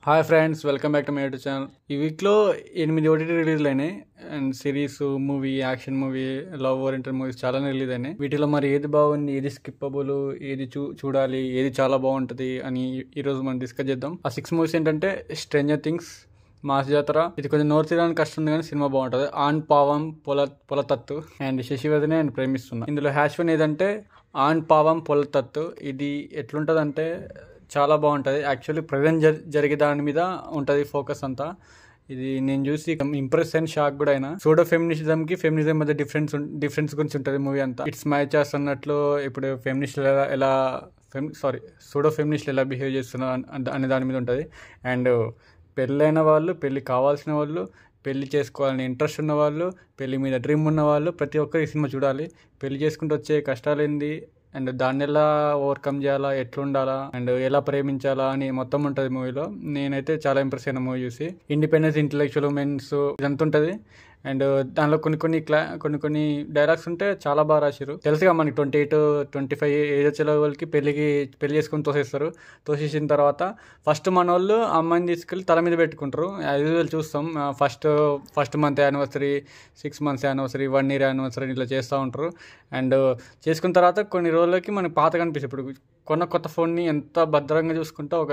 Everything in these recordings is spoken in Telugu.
Hi friends, welcome back to my YouTube channel. ఈ వీక్లో 8 ఓటీటీ రిలీజ్లు అయినాయి. And series, movie, action movie, love oriented movies చాలానే రిలీజ్ అయినాయి. వీటిలో మరి ఏది బాగుంది, ఏది స్కిప్పబుల్, ఏది చూడాలి, ఏది చాలా బాగుంటుంది అని ఈరోజు మనం డిస్కస్ చేద్దాం. ఆ 6 మూవీస్ ఏంటంటే స్ట్రేంజర్ థింగ్స్, మాస్ జాతర, ఇది కొంచెం నోరు తీయడానికి కష్టం ఉంది కానీ సినిమా బాగుంటుంది. ఆన్ పావం పొలతత్తు అండ్ శశివర్ధనే అండ్ ప్రేమిస్తున్నా. ఇందులో హ్యాష్1 ఏదంటే ఆన్ పావం పొలతత్తు. ఇది ఎట్లుంటుంది అంటే చాలా బాగుంటుంది. యాక్చువల్లీ ప్రజెంట్ జరిగే దాని మీద ఉంటుంది ఫోకస్ అంతా. ఇది నేను చూసి ఇంప్రెస్ అండ్ షాక్ కూడా అయినా. సూడో ఫెమినిజం కి ఫెమినిజం మధ్య డిఫరెన్స్ గురించి ఉంటుంది మూవీ అంతా. ఇట్స్ మై చాయిస్ అన్నట్లు ఇప్పుడు సూడో ఫెమినిస్టులు ఎలా బిహేవ్ చేస్తున్నారు అనే దాని మీద ఉంటుంది. అండ్ పెళ్ళైన వాళ్ళు, పెళ్ళి కావాల్సిన వాళ్ళు, పెళ్లి చేసుకోవాలని ఇంట్రెస్ట్ ఉన్న వాళ్ళు, పెళ్లి మీద డ్రీమ్ ఉన్న వాళ్ళు ప్రతి ఒక్కరు ఈ సినిమా చూడాలి. పెళ్లి చేసుకుంటూ వచ్చే కష్టాలు ఏంది, అండ్ దాన్ని ఎలా ఓవర్కమ్ చేయాలా, ఎట్లుండాలా, అండ్ ఎలా ప్రేమించాలా అని మొత్తం ఉంటుంది మూవీలో. నేనైతే చాలా ఇంప్రెస్ అయిన మూవీ చూసి. ఇండిపెండెన్స్, ఇంటెలెక్చువల్ ఉమెన్స్ ఇదంతా ఉంటుంది. అండ్ దానిలో కొన్ని డైలాగ్స్ ఉంటే చాలా బాగా రాశారు. తెలుసుగా మనకి 28-25 ఏజ్ వచ్చే వాళ్ళకి పెళ్లి చేసుకుని తోసేసిన తర్వాత ఫస్ట్ మన వాళ్ళు అమ్మాయిని తీసుకెళ్ళి తల మీద పెట్టుకుంటారు. యాజ్ చూస్తాం, first month anniversary, 6 months anniversary, 1 year anniversary ఇట్లా చేస్తూ ఉంటారు. అండ్ చేసుకున్న తర్వాత కొన్ని రోజులకి మనకి పాత కనిపిస్తుంది. ఇప్పుడు కొత్త ఫోన్ని ఎంత భద్రంగా చూసుకుంటా ఒక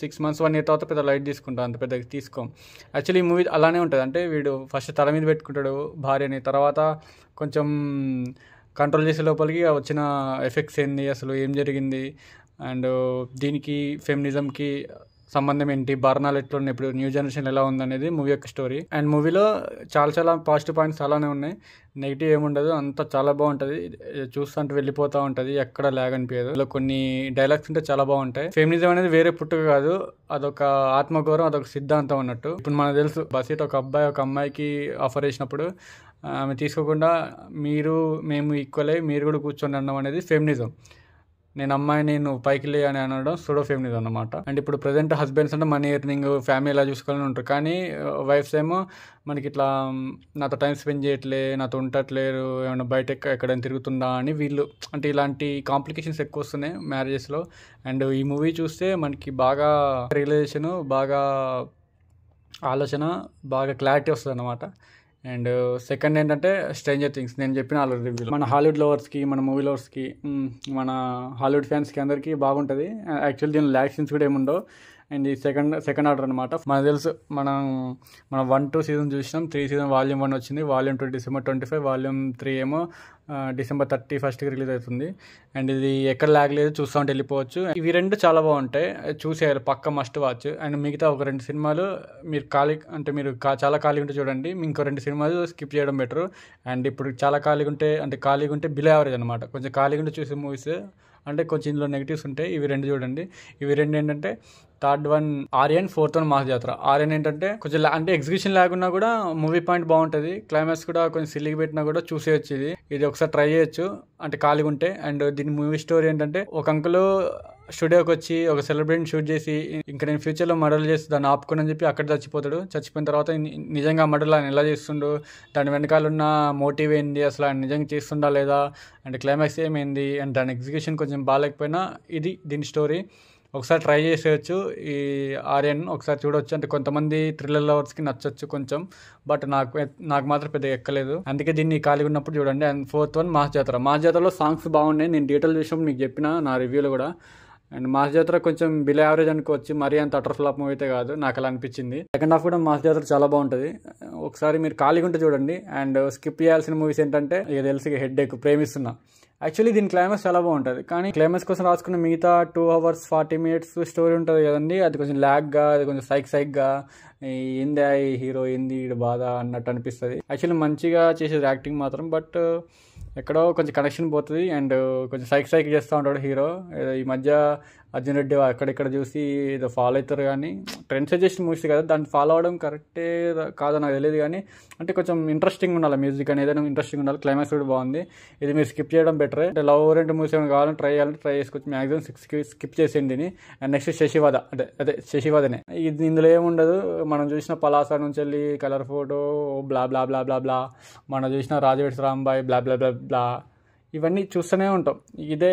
6 months 1 year తర్వాత పెద్ద లైట్ తీసుకుంటాం, అంత పెద్దగా తీసుకోం. యాక్చువల్లీ ఈ మూవీ అలానే ఉంటుంది. అంటే వీడు ఫస్ట్ తల మీద పెట్టుకుంటాడు భార్యని, తర్వాత కొంచెం కంట్రోల్ చేసే లోపలికి వచ్చిన ఎఫెక్ట్స్ ఏంది, అసలు ఏం జరిగింది, అండ్ దీనికి ఫెమినిజంకి సంబంధం ఏంటి, భరణాలు ఎట్లున్నాయి, ఇప్పుడు న్యూ జనరేషన్ ఎలా ఉందనేది మూవీ యొక్క స్టోరీ. అండ్ మూవీలో చాలా పాజిటివ్ పాయింట్స్ చాలానే ఉన్నాయి, నెగిటివ్ ఏముండదు, అంతా చాలా బాగుంటుంది. చూస్తుంటే వెళ్ళిపోతూ ఉంటుంది, ఎక్కడ ల్యాగ్ అనిపించదు. ఇలా కొన్ని డైలాగ్స్ ఉంటే చాలా బాగుంటాయి. ఫెమినిజం అనేది వేరే పుట్టుక కాదు, అదొక ఆత్మగౌరవం, అదొక సిద్ధాంతం అన్నట్టు. ఇప్పుడు మనకు తెలుసు, బసీట్ ఒక అమ్మాయికి ఆఫర్ చేసినప్పుడు ఆమె తీసుకోకుండా మేము ఈక్వల్ అయ్యి మీరు కూడా కూర్చొని అనడం అనేది ఫెమినిజం. నేను అమ్మాయిని నువ్వు పైకి లే అని అనడం సూడో ఫెమినిజం అన్నమాట. అండ్ ఇప్పుడు ప్రజెంట్ హస్బెండ్స్ అంటే మనీ ఎర్నింగ్, ఫ్యామిలీ ఎలా చూసుకోవాలని ఉంటారు, కానీ వైఫ్స్ ఏమో మనకి ఇట్లా నాతో టైం స్పెండ్ చేయట్లే, నాతో ఉండట్లేరు, ఏమైనా బయట ఎక్కడైనా తిరుగుతుందా అని వీళ్ళు, అంటే ఇలాంటి కాంప్లికేషన్స్ ఎక్కువ వస్తున్నాయి మ్యారేజెస్లో. అండ్ ఈ మూవీ చూస్తే మనకి బాగా రియలైజేషన్, బాగా ఆలోచన, బాగా క్లారిటీ వస్తుంది అన్నమాట. అండ్ సెకండ్ ఏంటంటే స్ట్రేంజర్ థింగ్స్. నేను చెప్పిన ఆల్రెడీ రివ్యూలో మన హాలీవుడ్ లవర్స్కి, మన మూవీ లవర్స్కి, మన హాలీవుడ్ ఫ్యాన్స్కి అందరికీ బాగుంటుంది. యాక్చువల్లీ దీనిలో ల్యాగ్ సీన్స్ కూడా ఏముండవు. అండ్ ఈ సెకండ్ ఆర్డర్ అనమాట. మనకు తెలుసు, మనం 1-2 seasons చూసినాం. 3 season Volume 1 వచ్చింది, Volume 2 December 25, Volume 3 ఏమో December 31st రిలీజ్ అవుతుంది. అండ్ ఇది ఎక్కడ ల్యాగ్ లేదు, చూస్తూ ఉంటే వెళ్ళిపోవచ్చు. ఇవి రెండు చాలా బాగుంటాయి, చూసేయాలి, పక్క మస్ట్ వాచ్. అండ్ మిగతా ఒక 2 సినిమాలు మీరు చాలా ఖాళీ ఉంటే చూడండి, ఇంకో 2 సినిమాలు స్కిప్ చేయడం బెటర్. అండ్ ఇప్పుడు చాలా ఖాళీగా ఉంటే బిలో యావరేజ్ అనమాట. కొంచెం ఖాళీగా ఉంటే చూసే మూవీస్ అంటే కొంచెం ఇందులో నెగిటివ్స్ ఉంటాయి. ఇవి 2 చూడండి. ఇవి 2 ఏంటంటే, third one Aryan, fourth one mass జాతర. ఆర్యన్ ఏంటంటే కొంచెం అంటే ఎగ్జిక్యూషన్ లేకున్నా కూడా మూవీ పాయింట్ బాగుంటుంది, క్లైమాక్స్ కూడా కొంచెం సిల్లిగా పెట్టినా కూడా చూసేయచ్చు. ఇది ఒకసారి ట్రై చేయొచ్చు అంటే ఖాళీగా ఉంటే. అండ్ దీని మూవీ స్టోరీ ఏంటంటే, ఒక అంకుల్ స్టూడియోకి వచ్చి ఒక సెలబ్రిటీని షూట్ చేసి, ఇంకా నేను ఫ్యూచర్లో మర్డర్ చేసి దాన్ని ఆపుకోనని చెప్పి అక్కడ చచ్చిపోయిన తర్వాత నిజంగా మర్డర్లు ఆయన ఎలా చేస్తుండు, దాని వెనకాల ఉన్న మోటివ్ ఏంది, అసలు ఆయన నిజంగా చేస్తుండా లేదా, అండ్ క్లైమాక్స్ ఏమైంది, అండ్ దాని ఎగ్జిక్యూషన్ కొంచెం బాగాలేకపోయినా ఇది దీని స్టోరీ. ఒకసారి ట్రై చేసేయచ్చు. ఈ ఆర్యన్ ఒకసారి చూడవచ్చు. అంటే కొంతమంది థ్రిల్లర్ లవర్స్కి నచ్చచ్చు కొంచెం, బట్ నాకు మాత్రం పెద్దగా ఎక్కలేదు, అందుకే దీన్ని ఖాళీగా ఉన్నప్పుడు చూడండి. అండ్ ఫోర్త్ వన్ మాస్ జాతరలో సాంగ్స్ బాగున్నాయి, నేను డీటెయిల్ చూసినప్పుడు మీకు చెప్పిన నా రివ్యూలో కూడా. అండ్ మాస్ జాతర కొంచెం బిలో యావరేజ్ అనుకోవచ్చు, మరీ అంత అటర్ ఫ్లాప్ మూవీ అయితే కాదు, నాకు అలా అనిపించింది. సెకండ్ హాఫ్ కూడా మాస్ జాతర చాలా బాగుంటుంది, ఒకసారి మీరు ఖాళీగా ఉంటే చూడండి. అండ్ స్కిప్ చేయాల్సిన మూవీస్ ఏంటంటే, ఇక తెలుసు హెడ్ ఎక్, ప్రేమిస్తున్నా. యాక్చువల్లీ దీని క్లైమాక్స్ చాలా బాగుంటుంది, కానీ క్లైమాక్స్ కోసం రాసుకున్న మిగతా 2 hours 40 minutes స్టోరీ ఉంటుంది కదండి, అది కొంచెం ల్యాగ్గా, అది కొంచెం సైక్గా, ఏంది ఈ హీరో, ఏంది ఈడు బాధ అన్నట్టు అనిపిస్తుంది. యాక్చువల్లీ మంచిగా చేసేది యాక్టింగ్ మాత్రం, బట్ ఎక్కడో కొంచెం కనెక్షన్ పోతుంది. అండ్ కొంచెం సైక్ చేస్తూ ఉంటాడు హీరో. ఈ మధ్య అర్జున్ రెడ్డి అక్కడిక్కడ చూసి ఏదో ఫాలో అవుతారు, కానీ ట్రెండ్ సజెషన్ మూవీస్ కదా, దాన్ని ఫాలో అవడం కరెక్టే కాదో నాకు తెలియదు, కానీ అంటే కొంచెం ఇంట్రెస్టింగ్ ఉండాలి, మ్యూజిక్ అనేది ఏదైనా ఇంట్రెస్టింగ్ ఉండాలి. క్లైమాక్స్ కూడా బాగుంది, ఇది మీరు స్కిప్ చేయడం బెటర్. అంటే లవ్ ఓరియంటెడ్ మూవీస్ ఏమైనా కావాలని ట్రై చేసుకోవచ్చు, మ్యాక్సిమం 6 స్కిప్ చేసేయండి దీన్ని. And next Sasivadane. ఇది ఇందులో ఏముండదు, మనం చూసిన పలాస నుంచి వెళ్ళి కలర్ ఫోటో బ్లా బ్లా బ్లా బ్లా బ్లా, మనం చూసిన రాజవేట్స్ రాంబాయ్ బ్లా బ్లా బ్లా బ్లా, ఇవన్నీ చూస్తూనే ఉంటాం. ఇదే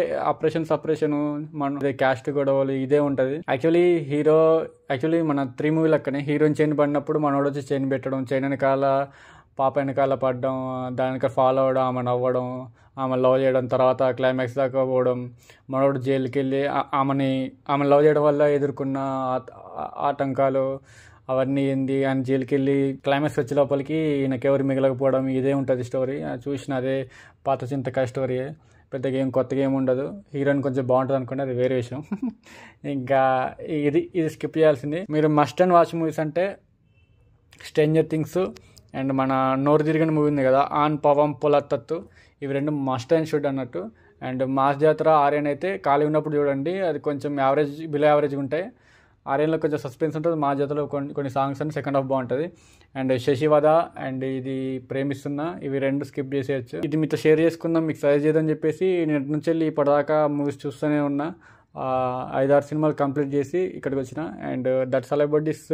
సపరేషను మన ఇదే క్యాస్ట్ గొడవలు ఇదే ఉంటుంది. యాక్చువల్లీ మన 3 మూవీ లెక్కనే హీరోయిన్ చైన్ పడినప్పుడు మనోడు వచ్చి చైన్ పెట్టడం, చైన్ వెనకాల పాప వెనకాల పడడం, దాని వెనకాల ఫాలో అవ్వడం, ఆమె నవ్వడం, ఆమె లవ్ చేయడం, తర్వాత క్లైమాక్స్ దాకా పోవడం, మనోడు జైలుకి వెళ్ళి ఆమె లవ్ చేయడం వల్ల ఎదుర్కొన్న ఆటంకాలు అవన్నీ ఏంది అని జైలుకి వెళ్ళి క్లైమాక్స్ వచ్చే లోపలికి ఈయనకెవరు మిగలకపోవడం ఇదే ఉంటుంది స్టోరీ. చూసిన అదే పాత చింతకాయ స్టోరీయే, పెద్దగా ఏం కొత్తగా ఏమి ఉండదు. హీరోయిన్ కొంచెం బాగుంటుంది అనుకోండి, అది వేరే విషయం. ఇంకా ఇది స్కిప్ చేయాల్సింది. మీరు మస్ట్ అండ్ వాచ్ మూవీస్ అంటే స్ట్రేంజర్ థింగ్స్ అండ్ మన నోరు తిరిగిన మూవీ ఉంది కదా ఆన్ పవం పొలత్తత్తు, ఇవి 2 మస్ట్ అండ్ షుడ్ అన్నట్టు. అండ్ మాస్ జాతర ఆర్యన్ అయితే ఖాళీ ఉన్నప్పుడు చూడండి, అది కొంచెం బిలో యావరేజ్గా ఉంటాయి. ఆర్యన్లో కొంచెం సస్పెన్స్ ఉంటుంది, మా జాతరలో కొన్ని సాంగ్స్ అని సెకండ్ హాఫ్ బాగుంటుంది. అండ్ శశివధ అండ్ ఇది ప్రేమిస్తున్నా, ఇవి 2 స్కిప్ చేసేయచ్చు. ఇది మీతో షేర్ చేసుకుందాం, మీకు సజెస్ట్ చేద్దామని చెప్పేసి నేను నుంచి వెళ్ళి ఇప్పటిదాకా మూవీస్ చూస్తూనే ఉన్నా. 5-6 సినిమాలు కంప్లీట్ చేసి ఇక్కడికి వచ్చిన. And that's all about this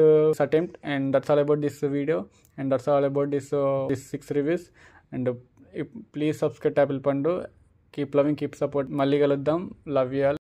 attempt, and that's all about this video, and that's all about this 6 reviews. And please subscribe apple పండు. Keep loving, keep support. మళ్ళీ కలుద్దాం. Love you all.